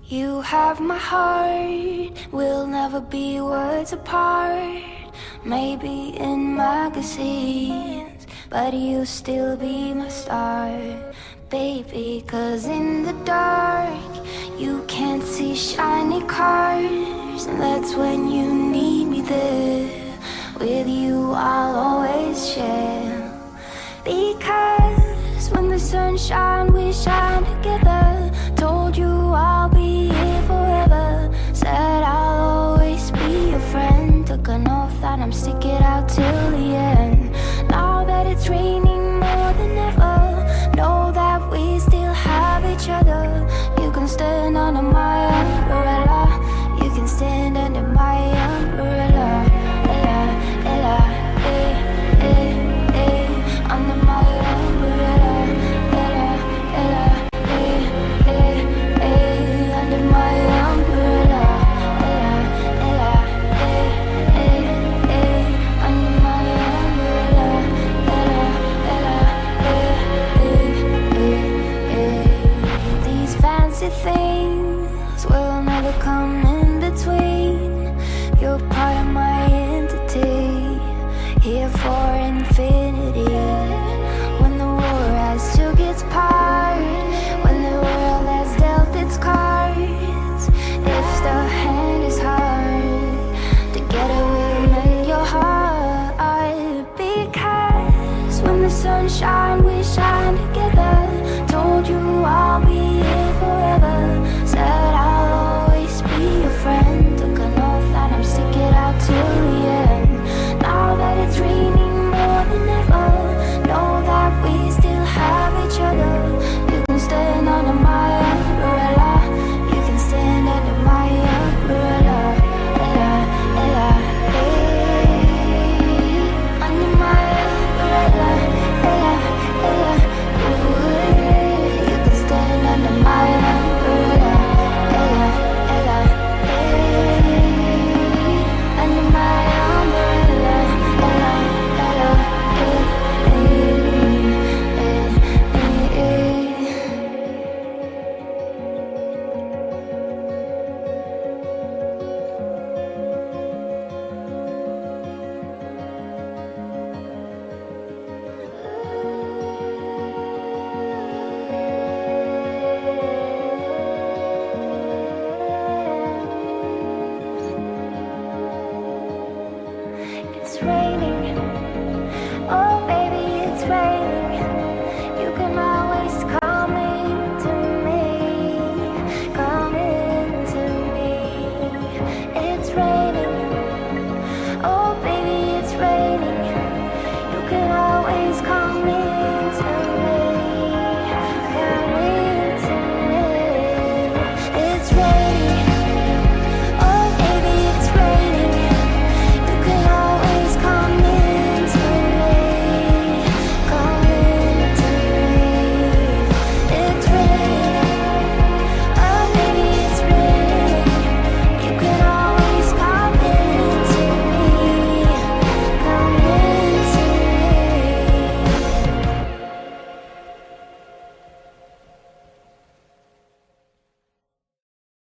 You have my heart, we'll never be words apart. Maybe in magazines, but you'll still be my star, baby. 'Cause in the dark, you can't see shiny cars, and that's when you need me there. With you I'll always share, because when the sunshine we shine